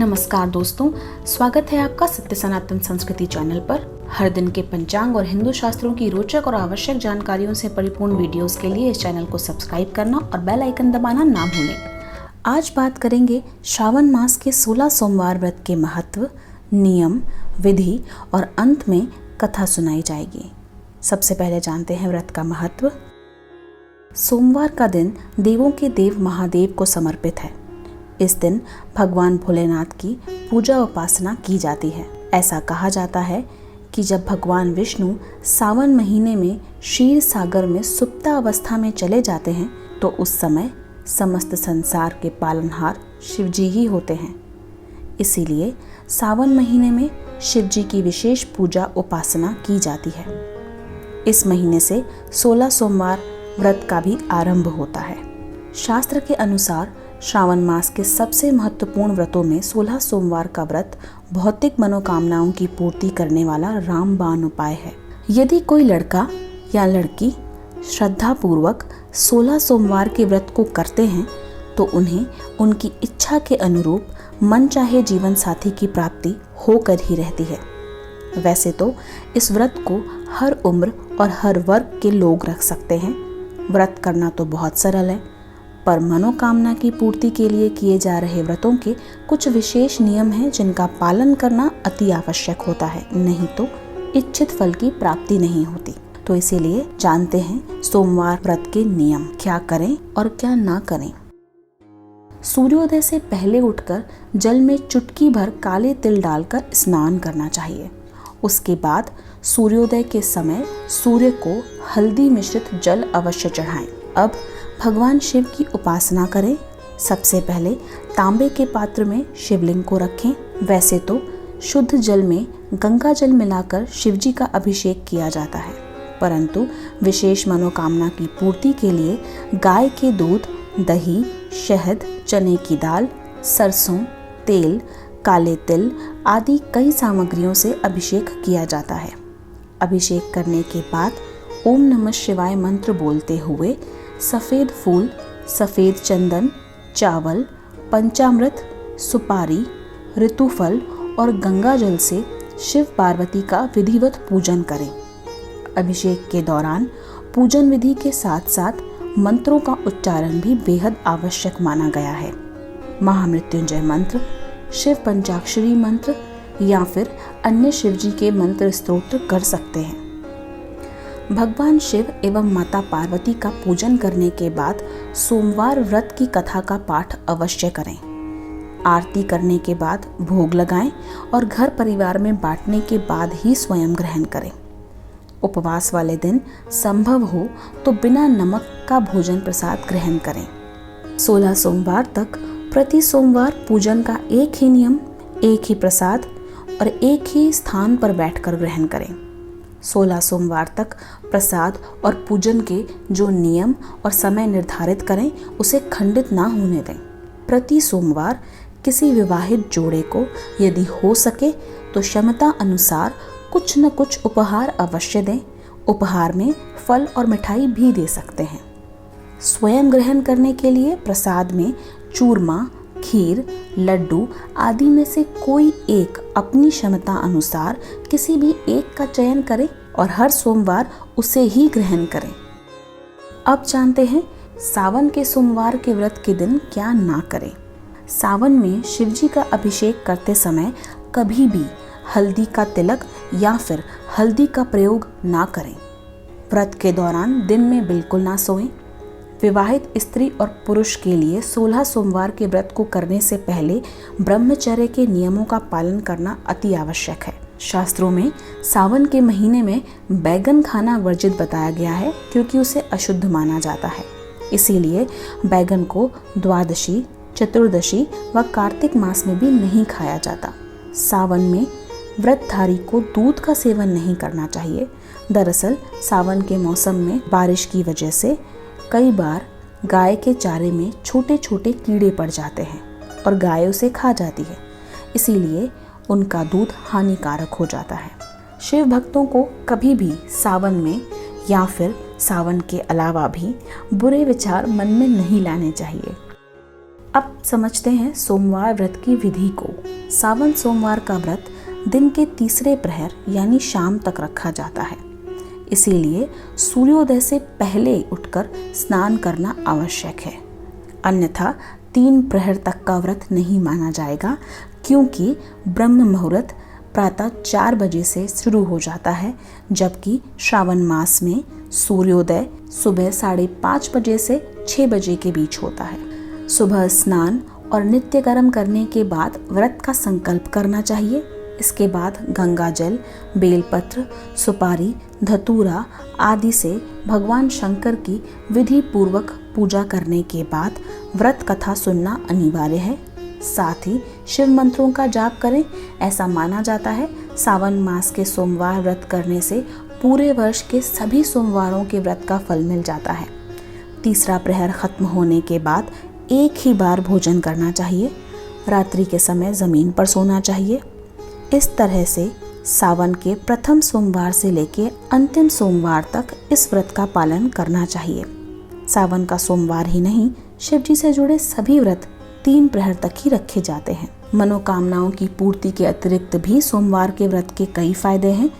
नमस्कार दोस्तों, स्वागत है आपका सत्य सनातन संस्कृति चैनल पर। हर दिन के पंचांग और हिंदू शास्त्रों की रोचक और आवश्यक जानकारियों से परिपूर्ण वीडियोस के लिए इस चैनल को सब्सक्राइब करना और बेल आइकन दबाना ना भूलें। आज बात करेंगे श्रावण मास के 16 सोमवार व्रत के महत्व, नियम, विधि और अंत में कथा सुनाई जाएगी। सबसे पहले जानते हैं व्रत का महत्व। सोमवार का दिन देवों के देव महादेव को समर्पित है। इस दिन भगवान भोलेनाथ की पूजा उपासना की जाती है। ऐसा कहा जाता है कि जब भगवान विष्णु सावन महीने में क्षीर सागर में सुप्ता अवस्था में चले जाते हैं तो उस समय समस्त संसार के पालनहार शिवजी ही होते हैं। इसीलिए सावन महीने में शिवजी की विशेष पूजा उपासना की जाती है। इस महीने से 16 सोमवार व्रत का भी आरंभ होता है। शास्त्र के अनुसार श्रावण मास के सबसे महत्वपूर्ण व्रतों में 16 सोमवार का व्रत भौतिक मनोकामनाओं की पूर्ति करने वाला रामबाण उपाय है। यदि कोई लड़का या लड़की श्रद्धा पूर्वक 16 सोमवार के व्रत को करते हैं तो उन्हें उनकी इच्छा के अनुरूप मनचाहे जीवन साथी की प्राप्ति होकर ही रहती है। वैसे तो इस व्रत को हर उम्र और हर वर्ग के लोग रख सकते हैं। व्रत करना तो बहुत सरल है, पर मनोकामना की पूर्ति के लिए किए जा रहे व्रतों के कुछ विशेष नियम हैं जिनका पालन करना अति आवश्यक होता है, नहीं तो इच्छित फल की प्राप्ति नहीं होती। तो इसीलिए जानते हैं सोमवार व्रत के नियम, क्या करें और क्या ना करें। सूर्योदय से पहले उठकर जल में चुटकी भर काले तिल डालकर स्नान करना चाहिए। उसके बाद सूर्योदय के समय सूर्य को हल्दी मिश्रित जल अवश्य चढ़ाएं। अब भगवान शिव की उपासना करें। सबसे पहले तांबे के पात्र में शिवलिंग को रखें। वैसे तो शुद्ध जल में गंगा जल मिलाकर शिवजी का अभिषेक किया जाता है, परंतु विशेष मनोकामना की पूर्ति के लिए गाय के दूध, दही, शहद, चने की दाल, सरसों, तेल, काले तिल आदि कई सामग्रियों से अभिषेक किया जाता है। अभिषेक करने के बाद ओम नमः शिवाय मंत्र बोलते हुए सफ़ेद फूल, सफ़ेद चंदन, चावल, पंचामृत, सुपारी, ऋतुफल और गंगा जल से शिव पार्वती का विधिवत पूजन करें। अभिषेक के दौरान पूजन विधि के साथ साथ मंत्रों का उच्चारण भी बेहद आवश्यक माना गया है। महामृत्युंजय मंत्र, शिव पंचाक्षरी मंत्र या फिर अन्य शिवजी के मंत्र स्तोत्र कर सकते हैं। भगवान शिव एवं माता पार्वती का पूजन करने के बाद सोमवार व्रत की कथा का पाठ अवश्य करें। आरती करने के बाद भोग लगाएं और घर परिवार में बांटने के बाद ही स्वयं ग्रहण करें। उपवास वाले दिन संभव हो तो बिना नमक का भोजन प्रसाद ग्रहण करें। 16 सोमवार तक प्रति सोमवार पूजन का एक ही नियम, एक ही प्रसाद और एक ही स्थान पर बैठकर ग्रहण करें। 16 सोमवार तक प्रसाद और पूजन के जो नियम और समय निर्धारित करें उसे खंडित ना होने दें। प्रति सोमवार किसी विवाहित जोड़े को यदि हो सके तो क्षमता अनुसार कुछ न कुछ उपहार अवश्य दें। उपहार में फल और मिठाई भी दे सकते हैं। स्वयं ग्रहण करने के लिए प्रसाद में चूरमा, खीर, लड्डू आदि में से कोई एक अपनी क्षमता अनुसार किसी भी एक का चयन करें और हर सोमवार उसे ही ग्रहण करें। अब जानते हैं सावन के सोमवार के व्रत के दिन क्या ना करें। सावन में शिवजी का अभिषेक करते समय कभी भी हल्दी का तिलक या फिर हल्दी का प्रयोग ना करें। व्रत के दौरान दिन में बिल्कुल ना सोएं। विवाहित स्त्री और पुरुष के लिए 16 सोमवार के व्रत को करने से पहले ब्रह्मचर्य के नियमों का पालन करना अति आवश्यक है। शास्त्रों में सावन के महीने में बैगन खाना वर्जित बताया गया है क्योंकि उसे अशुद्ध माना जाता है। इसीलिए बैगन को द्वादशी, चतुर्दशी व कार्तिक मास में भी नहीं खाया जाता। सावन में व्रतधारी को दूध का सेवन नहीं करना चाहिए। दरअसल सावन के मौसम में बारिश की वजह से कई बार गाय के चारे में छोटे छोटे कीड़े पड़ जाते हैं और गाय उसे खा जाती है, इसीलिए उनका दूध हानिकारक हो जाता है। शिव भक्तों को कभी भी सावन में या फिर सावन के अलावा भी बुरे विचार मन में नहीं लाने चाहिए। अब समझते हैं सोमवार व्रत की विधि को। सावन सोमवार का व्रत दिन के तीसरे प्रहर यानी शाम तक रखा जाता है, इसीलिए सूर्योदय से पहले उठकर स्नान करना आवश्यक है। अन्यथा 3 प्रहर तक का व्रत नहीं माना जाएगा, क्योंकि ब्रह्म मुहूर्त प्रातः 4 बजे से शुरू हो जाता है, जबकि श्रावण मास में सूर्योदय सुबह 5:30 बजे से 6 बजे के बीच होता है। सुबह स्नान और नित्य कर्म करने के बाद व्रत का संकल्प करना चाहिए। इसके बाद गंगा जल, बेलपत्र, सुपारी, धतूरा आदि से भगवान शंकर की विधि पूर्वक पूजा करने के बाद व्रत कथा सुनना अनिवार्य है। साथ ही शिव मंत्रों का जाप करें। ऐसा माना जाता है सावन मास के सोमवार व्रत करने से पूरे वर्ष के सभी सोमवारों के व्रत का फल मिल जाता है। तीसरा प्रहर खत्म होने के बाद एक ही बार भोजन करना चाहिए। रात्रि के समय ज़मीन पर सोना चाहिए। इस तरह से सावन के प्रथम सोमवार से लेकर अंतिम सोमवार तक इस व्रत का पालन करना चाहिए। सावन का सोमवार ही नहीं, शिव जी से जुड़े सभी व्रत 3 प्रहर तक ही रखे जाते हैं। मनोकामनाओं की पूर्ति के अतिरिक्त भी सोमवार के व्रत के कई फायदे हैं।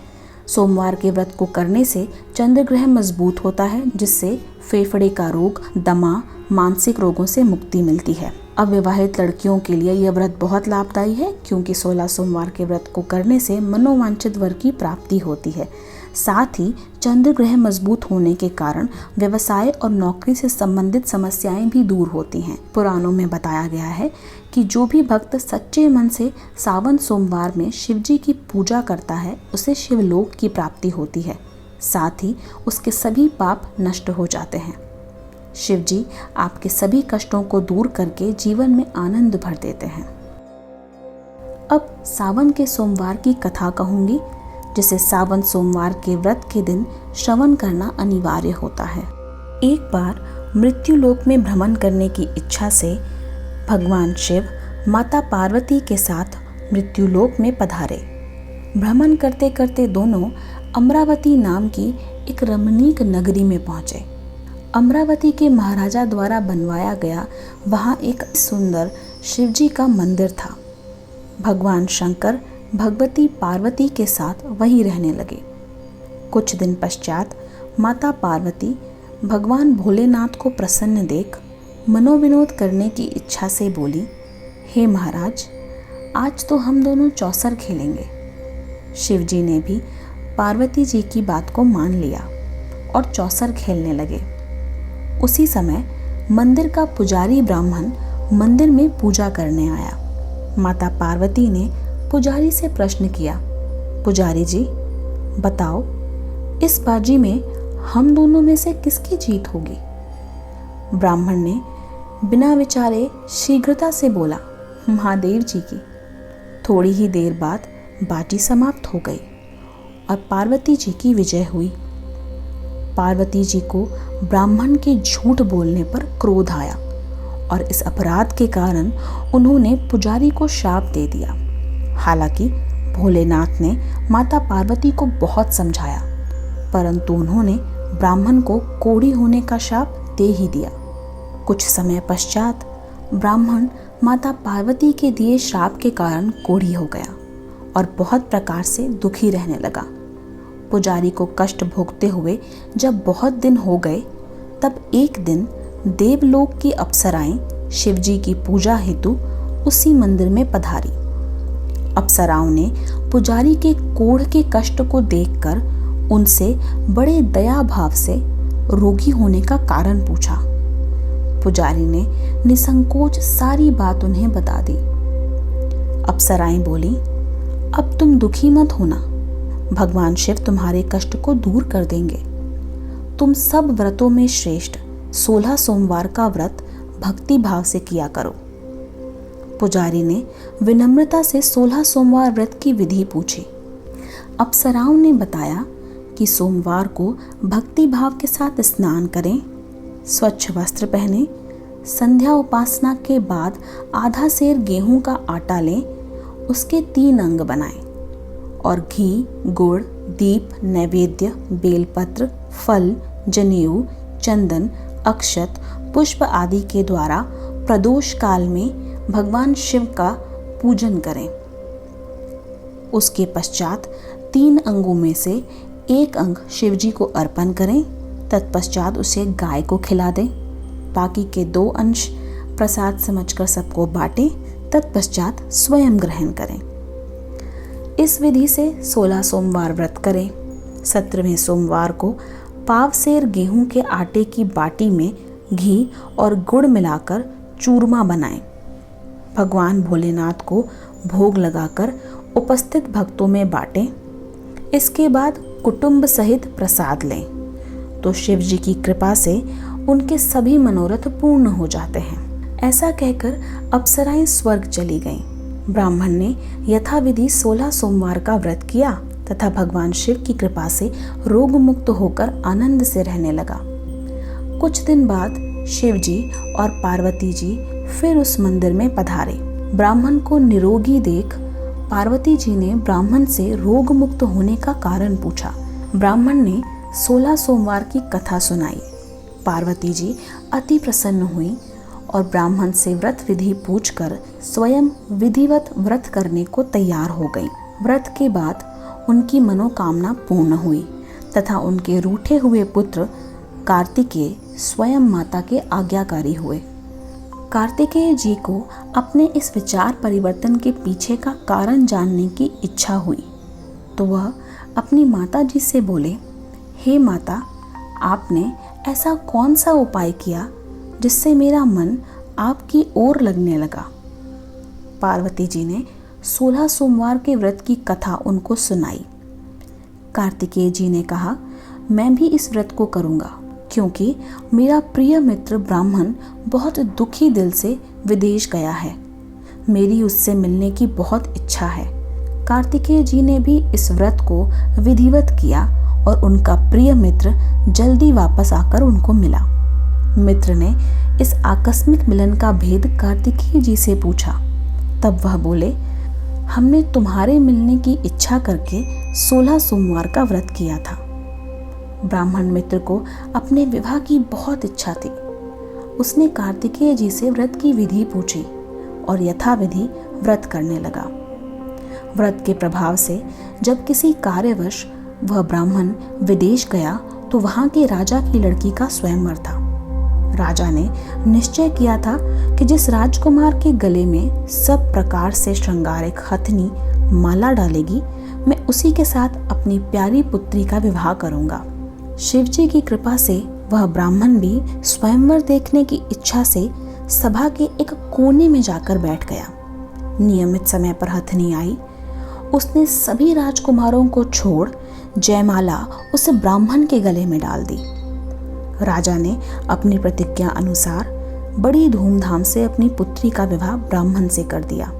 सोमवार के व्रत को करने से चंद्र ग्रह मजबूत होता है, जिससे फेफड़े का रोग, दमा, मानसिक रोगों से मुक्ति मिलती है। अविवाहित लड़कियों के लिए यह व्रत बहुत लाभदायी है, क्योंकि 16 सोमवार के व्रत को करने से मनोवांछित वर की प्राप्ति होती है। साथ ही चंद्र ग्रह मजबूत होने के कारण व्यवसाय और नौकरी से संबंधित समस्याएं भी दूर होती हैं। पुराणों में बताया गया है कि जो भी भक्त सच्चे मन से सावन सोमवार में शिव जी की पूजा करता है, उसे शिवलोक की प्राप्ति होती है। साथ ही उसके सभी पाप नष्ट हो जाते हैं। शिव जी आपके सभी कष्टों को दूर करके जीवन में आनंद भर देते हैं। अब सावन के सोमवार की कथा कहूंगी, जिसे सावन सोमवार के व्रत के दिन श्रवण करना अनिवार्य होता है। एक बार मृत्यु लोक में भ्रमण करने की इच्छा से भगवान शिव माता पार्वती के साथ मृत्यु लोक में पधारे। भ्रमण करते करते दोनों अमरावती नाम की एक रमणीक नगरी में पहुंचे। अमरावती के महाराजा द्वारा बनवाया गया वहां एक सुंदर शिवजी का मंदिर था। भगवान शंकर भगवती पार्वती के साथ वहीं रहने लगे। कुछ दिन पश्चात माता पार्वती भगवान भोलेनाथ को प्रसन्न देख मनोविनोद करने की इच्छा से बोली, हे महाराज, आज तो हम दोनों चौसर खेलेंगे। शिवजी ने भी पार्वती जी की बात को मान लिया और चौसर खेलने लगे। उसी समय मंदिर का पुजारी ब्राह्मण मंदिर में पूजा करने आया। माता पार्वती ने पुजारी से प्रश्न किया, पुजारी जी बताओ, इस बाजी में हम दोनों में से किसकी जीत होगी? ब्राह्मण ने बिना विचारे शीघ्रता से बोला, महादेव जी की। थोड़ी ही देर बाद बाजी समाप्त हो गई और पार्वती जी की विजय हुई। पार्वती जी को ब्राह्मण के झूठ बोलने पर क्रोध आया और इस अपराध के कारण उन्होंने पुजारी को श्राप दे दिया। हालांकि भोलेनाथ ने माता पार्वती को बहुत समझाया, परंतु उन्होंने ब्राह्मण को कोढ़ी होने का श्राप दे ही दिया। कुछ समय पश्चात ब्राह्मण माता पार्वती के दिए श्राप के कारण कोढ़ी हो गया और बहुत प्रकार से दुखी रहने लगा। पुजारी को कष्ट भोगते हुए जब बहुत दिन हो गए, तब एक दिन देवलोक की अप्सराएं शिवजी की पूजा हेतु उसी मंदिर में पधारी। अप्सराओं ने पुजारी के कोढ़ के कष्ट को देखकर उनसे बड़े दया भाव से रोगी होने का कारण पूछा। पुजारी ने निसंकोच सारी बात उन्हें बता दी। अप्सराएं बोली, अब तुम दुखी मत होना, भगवान शिव तुम्हारे कष्ट को दूर कर देंगे। तुम सब व्रतों में श्रेष्ठ 16 सोमवार का व्रत भक्ति भाव से किया करो। पुजारी ने विनम्रता से 16 सोमवार व्रत की विधि पूछी। अप्सराओं ने बताया कि सोमवार को भक्ति भाव के साथ स्नान करें, स्वच्छ वस्त्र पहनें, संध्या उपासना के बाद आधा सेर गेहूं का आटा लें, उसके 3 अंग बनाएं और घी, गुड़, दीप, नैवेद्य, बेलपत्र, फल, जनेऊ, चंदन, अक्षत, पुष्प आदि के द्वारा प्रदोष काल में भगवान शिव का पूजन करें। उसके पश्चात 3 अंगों में से एक अंग शिव जी को अर्पण करें। तत्पश्चात उसे गाय को खिला दें। बाकी के 2 अंश प्रसाद समझकर सबको बांटें। तत्पश्चात स्वयं ग्रहण करें। इस विधि से 16 सोमवार व्रत करें। 17वें सोमवार को पावसेर गेहूं के आटे की बाटी में घी और गुड़ मिलाकर चूरमा बनाएं। भगवान भोलेनाथ को भोग लगाकर उपस्थित भक्तों में बांटें। इसके बाद कुटुंब सहित प्रसाद लें तो शिव जी की कृपा से उनके सभी मनोरथ पूर्ण हो जाते हैं। ऐसा कहकर अप्सराएं स्वर्ग चली गईं। ब्राह्मण ने यथाविधि 16 सोमवार का व्रत किया तथा भगवान शिव की कृपा से रोग मुक्त होकर आनंद से रहने लगा। कुछ दिन बाद शिव जी और पार्वती जी फिर उस मंदिर में पधारे। ब्राह्मण को निरोगी देख पार्वती जी ने ब्राह्मण से रोग मुक्त होने का कारण पूछा। ब्राह्मण ने 16 सोमवार की कथा सुनाई। पार्वती जी अति प्रसन्न हुई और ब्राह्मण से व्रत विधि पूछकर स्वयं विधिवत व्रत करने को तैयार हो गई। व्रत के बाद उनकी मनोकामना पूर्ण हुई तथा उनके रूठे हुए पुत्र कार्तिकेय स्वयं माता के आज्ञाकारी हुए। कार्तिकेय जी को अपने इस विचार परिवर्तन के पीछे का कारण जानने की इच्छा हुई तो वह अपनी माता जी से बोले, हे माता, आपने ऐसा कौन सा उपाय किया जिससे मेरा मन आपकी ओर लगने लगा। पार्वती जी ने 16 सोमवार के व्रत की कथा उनको सुनाई। कार्तिकेय जी ने कहा, मैं भी इस व्रत को करूँगा क्योंकि मेरा प्रिय मित्र ब्राह्मण बहुत दुखी दिल से विदेश गया है। मेरी उससे मिलने की बहुत इच्छा है। कार्तिकेय जी ने भी इस व्रत को विधिवत किया और उनका प्रिय मित्र जल्दी वापस आकर उनको मिला। मित्र ने इस आकस्मिक मिलन का भेद कार्तिकेय जी से पूछा। तब वह बोले, हमने तुम्हारे मिलने की इच्छा करके 16 सोमवार का व्रत किया था। ब्राह्मण मित्र को अपने विवाह की बहुत इच्छा थी। उसने कार्तिकेय जी से व्रत की विधि पूछी और यथाविधि व्रत करने लगा। व्रत के प्रभाव से जब किसी कार्यवश वह ब्राह्मण विदेश गया तो वहां के राजा की लड़की का स्वयंवर था। राजा ने निश्चय किया था कि जिस राजकुमार के गले में सब प्रकार से श्रृंगारिक हथनी माला डालेगी, मैं उसी के साथ अपनी प्यारी पुत्री का विवाह करूंगा। शिवजी की कृपा से वह ब्राह्मण भी स्वयंवर देखने की इच्छा से सभा के एक कोने में जाकर बैठ गया। नियमित समय पर हथनी आई। उसने सभी राजकुमारों को छोड़ जयमाला उस ब्राह्मण के गले में डाल दी। राजा ने अपनी प्रतिज्ञा अनुसार बड़ी धूमधाम से अपनी पुत्री का विवाह ब्राह्मण से कर दिया।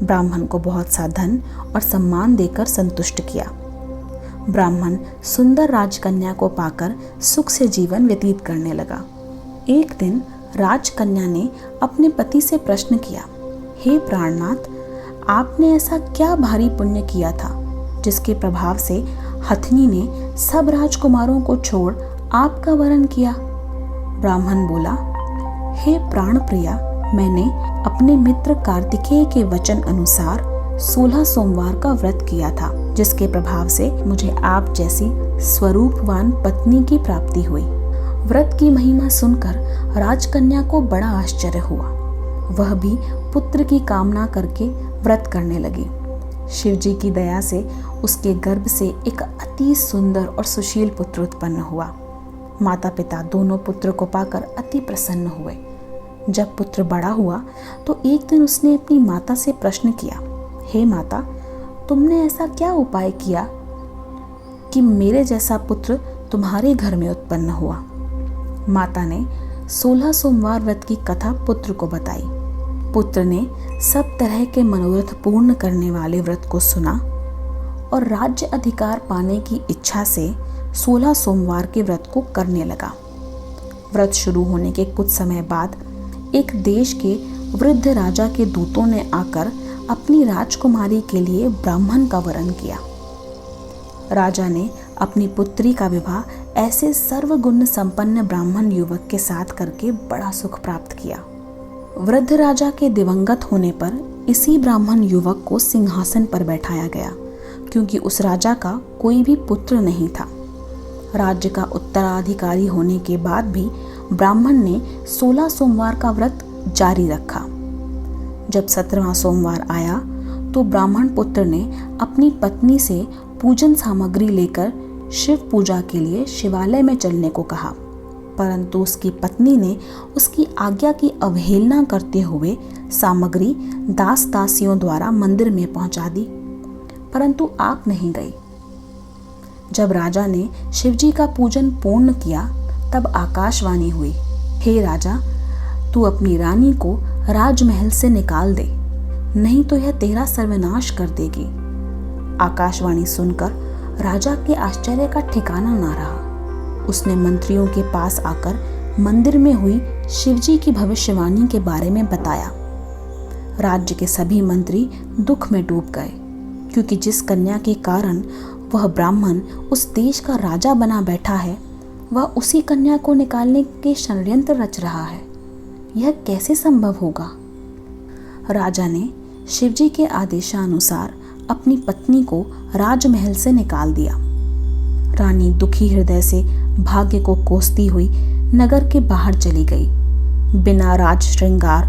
ब्राह्मण को बहुत सा धन और सम्मान देकर संतुष्ट किया। ब्राह्मण सुंदर राजकन्या को पाकर सुख से जीवन व्यतीत करने लगा। एक दिन राजकन्या ने अपने पति से प्रश्न किया, हे प्राणनाथ, आपने ऐसा क्या भारी पुण्य किया था जिसके प्रभाव से हथनी ने सब राजकुमारों को छोड़ आपका वरण किया। ब्राह्मण बोला, हे प्राण प्रिया, मैंने अपने मित्र कार्तिकेय के वचन अनुसार 16 सोमवार का व्रत किया था जिसके प्रभाव से मुझे आप जैसी स्वरूपवान पत्नी की प्राप्ति हुई। व्रत की महिमा सुनकर राजकन्या को बड़ा आश्चर्य हुआ। वह भी पुत्र की कामना करके व्रत करने लगी। शिवजी की दया से उसके गर्भ से एक अति सुंदर और सुशील पुत्र उत्पन्न हुआ। माता पिता दोनों पुत्र को पाकर अति प्रसन्न हुए। जब पुत्र बड़ा हुआ तो एक दिन उसने अपनी माता से प्रश्न किया, हे माता, तुमने ऐसा क्या उपाय किया कि मेरे जैसा पुत्र तुम्हारे घर में उत्पन्न हुआ। माता ने 16 सोमवार व्रत की कथा पुत्र को बताई। पुत्र ने सब तरह के मनोरथ पूर्ण करने वाले व्रत को सुना और राज्य अधिकार पाने की इच्छा से 16 सोमवार के व्रत को करने लगा। व्रत शुरू होने के कुछ समय बाद एक देश के वृद्ध राजा के दूतों ने आकर अपनी राजकुमारी के लिए ब्राह्मण का वरण किया। राजा ने अपनी पुत्री का विवाह ऐसे सर्वगुण संपन्न ब्राह्मण युवक के साथ करके बड़ा सुख प्राप्त किया। वृद्ध राजा के दिवंगत होने पर इसी ब्राह्मण युवक को सिंहासन पर बैठाया गया, क्योंकि उस राजा का कोई भी पुत्र नहीं था। राज्य का उत्तराधिकारी होने के बाद भी ब्राह्मण ने 16 सोमवार का व्रत जारी रखा। जब 17वां सोमवार आया तो ब्राह्मण पुत्र ने अपनी पत्नी से पूजन सामग्री लेकर शिव पूजा के लिए शिवालय में चलने को कहा, परंतु उसकी पत्नी ने उसकी आज्ञा की अवहेलना करते हुए सामग्री दास दासियों द्वारा मंदिर में पहुंचा दी, परंतु आप नहीं गई। जब राजा ने शिवजी का पूजन पूर्ण किया तब आकाशवाणी हुई, हे राजा, तू अपनी रानी को राजमहल से निकाल दे, नहीं तो यह तेरा सर्वनाश कर देगी। आकाशवाणी सुनकर राजा के आश्चर्य का ठिकाना ना रहा। उसने मंत्रियों के पास आकर मंदिर में हुई शिवजी की भविष्यवाणी के बारे में बताया। राज्य के सभी मंत्री दुख में डूब गए, क्योंकि जिस कन्या के कारण वह ब्राह्मण उस देश का राजा बना बैठा है, वह उसी कन्या को निकालने के षड्यंत्र रच रहा है। यह कैसे संभव होगा? राजा ने शिवजी के आदेशानुसार अपनी पत्नी को राजमहल से निकाल दिया। रानी दुखी हृदय से भाग्य को कोसती हुई नगर के बाहर चली गई। बिना राज श्रृंगार,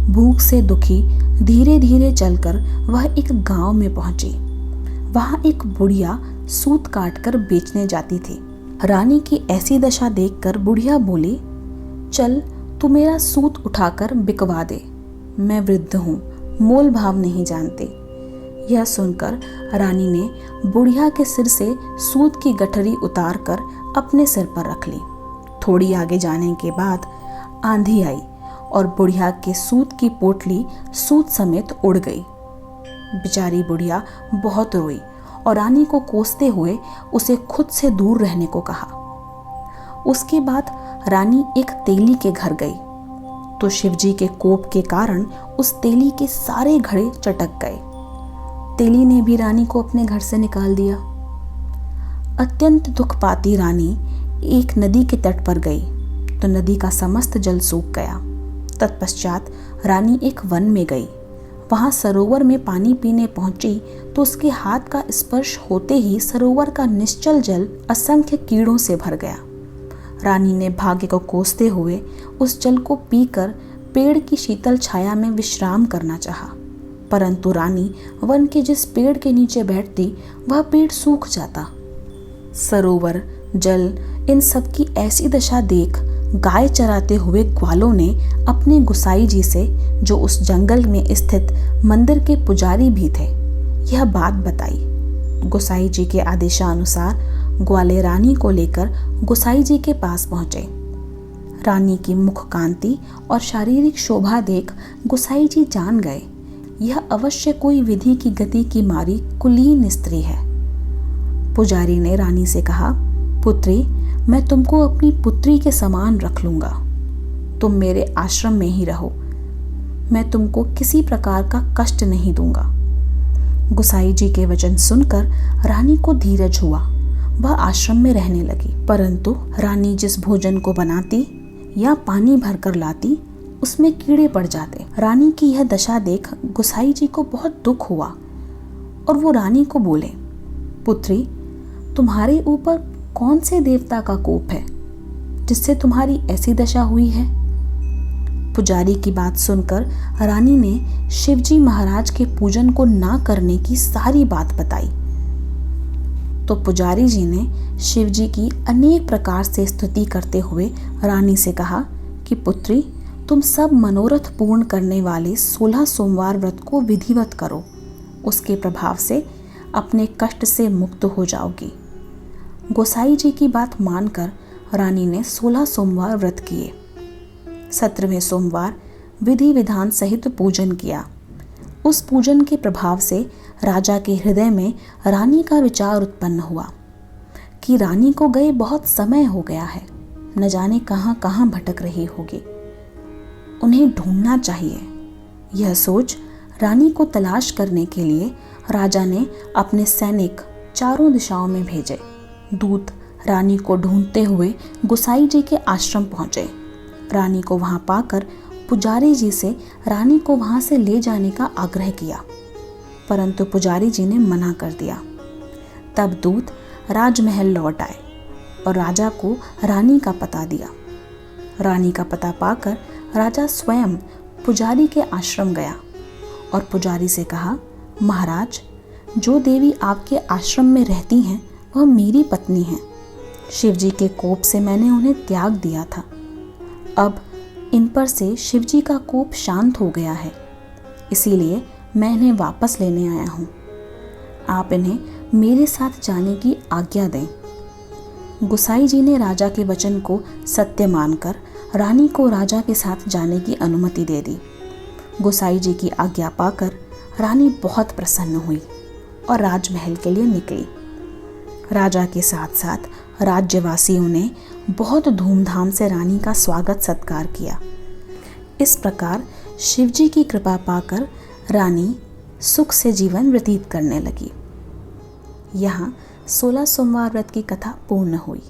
भूख से दुखी धीरे धीरे चलकर वह एक गांव में पहुंची। वहां एक बुढ़िया सूत काटकर बेचने जाती थी। रानी की ऐसी दशा देखकर बुढ़िया बोली, चल तू मेरा सूत उठाकर बिकवा दे, मैं वृद्ध हूँ, मोल भाव नहीं जानती। यह सुनकर रानी ने बुढ़िया के सिर से सूत की गठरी उतारकर अपने सिर पर रख ली। थोड़ी आगे जाने के बाद आंधी आई और बुढ़िया के सूत की पोटली सूत समेत उड़ गई। बेचारी बुढ़िया बहुत रोई और रानी को कोसते हुए उसे खुद से दूर रहने को कहा। उसके बाद रानी एक तेली के घर गई तो शिवजी के कोप के कारण उस तेली के सारे घड़े चटक गए। तेली ने भी रानी को अपने घर से निकाल दिया। अत्यंत दुख पाती रानी एक नदी के तट पर गई तो नदी का समस्त जल सूख गया। तत्पश्चात रानी एक वन में गई। वहां सरोवर में पानी पीने पहुंची तो उसके हाथ का स्पर्श होते ही सरोवर का निश्चल जल असंख्य कीड़ों से भर गया। रानी ने भाग्य को कोसते हुए उस जल को पीकर पेड़ की शीतल छाया में विश्राम करना चाहा, परंतु रानी वन के जिस पेड़ के नीचे बैठती वह पेड़ सूख जाता। सरोवर, जल, इन सब की ऐसी दशा देख गाय चराते हुए ग्वालों ने अपने गुसाई जी से, जो उस जंगल में स्थित मंदिर के पुजारी भी थे, यह बात बताई। गुसाई जी के आदेशानुसार ग्वाले रानी को लेकर गुसाई जी के पास पहुंचे। रानी की मुख कांति और शारीरिक शोभा देख गुसाई जी जान गए, यह अवश्य कोई विधि की गति की मारी कुलीन स्त्री है। पुजारी ने रानी से कहा, पुत्री, मैं तुमको अपनी पुत्री के समान रख लूंगा, तुम मेरे आश्रम में ही रहो, मैं तुमको किसी प्रकार का कष्ट नहीं दूंगा। गुसाई जी के वचन सुनकर रानी को धीरज हुआ, वह आश्रम में रहने लगी। परंतु रानी जिस भोजन को बनाती या पानी भरकर लाती उसमें कीड़े पड़ जाते। रानी की यह दशा देख गुसाई जी को बहुत दुख हुआ और वो रानी को बोले, पुत्री, तुम्हारे ऊपर कौन से देवता का कोप है जिससे तुम्हारी ऐसी दशा हुई है? पुजारी की बात सुनकर रानी ने शिवजी महाराज के पूजन को ना करने की सारी बात बताई। तो पुजारी जी ने शिवजी की अनेक प्रकार से स्तुति करते हुए रानी से कहा कि पुत्री, तुम सब मनोरथ पूर्ण करने वाले 16 सोमवार व्रत को विधिवत करो, उसके प्रभाव से अपने कष्ट से मुक्त हो जाओगी। गोसाई जी की बात मानकर रानी ने 16 सोमवार व्रत किए। 17वें सोमवार विधि विधान सहित पूजन किया। उस पूजन के प्रभाव से राजा के हृदय में रानी का विचार उत्पन्न हुआ कि रानी को गए बहुत समय हो गया है, न जाने कहाँ कहाँ भटक रही होगी, उन्हें ढूंढना चाहिए। यह सोच रानी को तलाश करने के लिए राजा ने अपने सैनिक चारों दिशाओं में भेजे। दूत रानी को ढूंढते हुए गुसाई जी के आश्रम पहुंचे। रानी को वहां पाकर पुजारी जी से रानी को वहां से ले जाने का आग्रह किया, परंतु पुजारी जी ने मना कर दिया। तब दूत राजमहल लौट आए और राजा को रानी का पता दिया। रानी का पता पाकर राजा स्वयं पुजारी के आश्रम गया और पुजारी से कहा, महाराज, जो देवी आपके आश्रम में रहती हैं वह मेरी पत्नी हैं। शिवजी के कोप से मैंने उन्हें त्याग दिया था। अब इन पर से शिवजी का कोप शांत हो गया है, इसीलिए मैं इन्हें वापस लेने आया हूँ। आप इन्हें मेरे साथ जाने की आज्ञा दें। गुसाई जी ने राजा के वचन को सत्य मानकर रानी को राजा के साथ जाने की अनुमति दे दी। गुसाई जी की आज्ञा पाकर रानी बहुत प्रसन्न हुई और राजमहल के लिए निकली। राजा के साथ साथ राज्यवासियों ने बहुत धूमधाम से रानी का स्वागत सत्कार किया। इस प्रकार शिवजी की कृपा पाकर रानी सुख से जीवन व्यतीत करने लगी। यहाँ 16 सोमवार व्रत की कथा पूर्ण हुई।